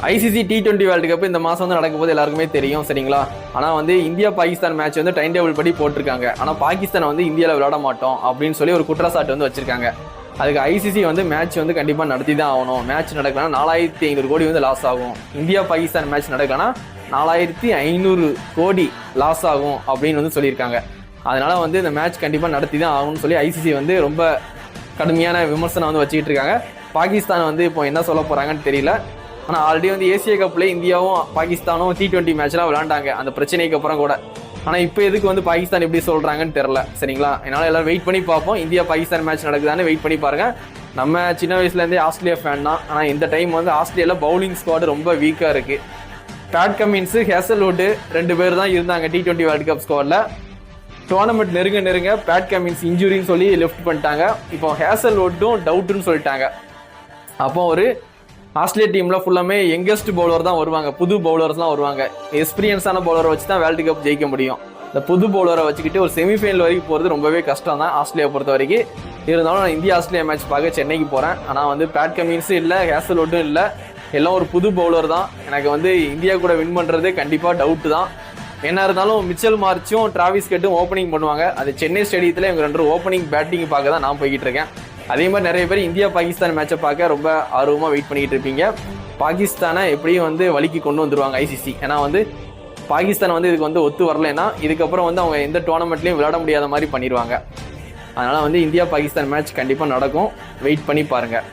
ICC T20 world cup இந்த மாதம் வந்து நடக்கும் போது எல்லாருக்குமே தெரியும் சரிங்களா. ஆனால் வந்து இந்தியா பாகிஸ்தான் மேட்ச் வந்து டைம் டேபிள் படி போட்டிருக்காங்க. ஆனால் பாகிஸ்தான் வந்து இந்தியாவில் விளையாட மாட்டோம் அப்படின்னு சொல்லி ஒரு குற்றச்சாட்டு வந்து வச்சிருக்காங்க. அதுக்கு ஐசிசி வந்து மேட்ச் வந்து கண்டிப்பாக நடத்தி தான் ஆகணும். மேட்ச் நடக்கலன்னா 4500 கோடி வந்து லாஸ் ஆகும். இந்தியா பாகிஸ்தான் மேட்ச் நடக்கலன்னா 4500 கோடி லாஸ் ஆகும் அப்படின்னு வந்து சொல்லியிருக்காங்க. அதனால வந்து இந்த மேட்ச் கண்டிப்பாக நடத்தி தான் ஆகணும்னு சொல்லி ஐசிசி வந்து ரொம்ப கடுமையான விமர்சனம் வந்து வச்சுக்கிட்டு இருக்காங்க. பாகிஸ்தான் வந்து இப்போ என்ன சொல்ல போறாங்கன்னு தெரியல. ஆனால் ஆல்ரெடி வந்து ஏசியா கப்ல இந்தியாவும் பாகிஸ்தானும் T20 மேட்ச்லாம் விளையாண்டாங்க அந்த பிரச்சனைக்கு அப்புறம் கூட. ஆனால் இப்போ எதுக்கு வந்து பாகிஸ்தான் எப்படி சொல்றாங்கன்னு தெரியல சரிங்களா. அதனால எல்லாரும் வெயிட் பண்ணி பார்ப்போம். இந்தியா பாகிஸ்தான் மேட்ச் நடக்குதான்னு வெயிட் பண்ணி பாருங்க. நம்ம சின்ன வயசுலேருந்தே ஆஸ்திரேலியா ஃபேன் தான். ஆனால் இந்த டைம் வந்து ஆஸ்திரேலியாவில் பவுலிங் ஸ்குவாட் ரொம்ப வீக்காக இருக்கு. பேட் கமின்ஸ், ஹேசல்வுட் 2 பேர் தான் இருந்தாங்க T20 வேர்ல்டு கப் ஸ்குவாட்ல. டோர்னமெண்ட் நெருங்க பேட் கமின்ஸ் இன்ஜுரின்னு சொல்லி லெஃப்ட் பண்ணிட்டாங்க. இப்போ ஹேசல்வுட்டும் டவுட்னு சொல்லிட்டாங்க. அப்போ ஒரு ஆஸ்திரேலியா டீம்ல ஃபுல்லாமே யங்கஸ்ட் பவுலர் தான் வருவாங்க. புது பவுலர்ஸ்லாம் வருவாங்க. எக்ஸ்பீரியன்ஸான பவுலரை வச்சு தான் வேர்ல்டு கப் ஜெயிக்க முடியும். இந்த புது பவுலரை வச்சுக்கிட்டு ஒரு செமிஃபைனல் வரைக்கும் போகிறது ரொம்பவே கஷ்டம் தான் ஆஸ்திரேலியா பொறுத்த வரைக்கும். இருந்தாலும் நான் இந்தியா ஆஸ்திரேலியா மேட்ச் பார்க்க சென்னைக்கு போகிறேன். ஆனால் வந்து பேட் கமின்ஸும் இல்லை, ஹேசல்வுட்டும் இல்லை, எல்லாம் ஒரு புது பவுலர் தான். எனக்கு வந்து இந்தியா கூட வின் பண்ணுறது கண்டிப்பாக டவுட்டு தான். என்ன இருந்தாலும் மிச்சல் மார்ச்சும் டிராவிஸ் ஹெட்டும் ஓப்பனிங் பண்ணுவாங்க. அது சென்னை ஸ்டேடியத்தில் இவங்க 2 ஓப்பனிங் பேட்டிங் பார்க்க தான் நான் போய்கிட்டு இருக்கேன். அதே மாதிரி நிறைய பேர் இந்தியா பாகிஸ்தான் மேட்சை பார்க்க ரொம்ப ஆர்வமாக வெயிட் பண்ணிக்கிட்டு இருப்பீங்க. பாகிஸ்தானை எப்படியும் வந்து வலிக்கு கொண்டு வந்துருவாங்க ஐசிசி. ஏன்னா வந்து பாகிஸ்தான் வந்து இதுக்கு வந்து ஒத்து வரலைன்னா இதுக்கப்புறம் வந்து அவங்க எந்த டோர்னமெண்ட்லையும் விளையாட முடியாத மாதிரி பண்ணிடுவாங்க. அதனால் வந்து இந்தியா பாகிஸ்தான் மேட்ச் கண்டிப்பாக நடக்கும். வெயிட் பண்ணி பாருங்கள்.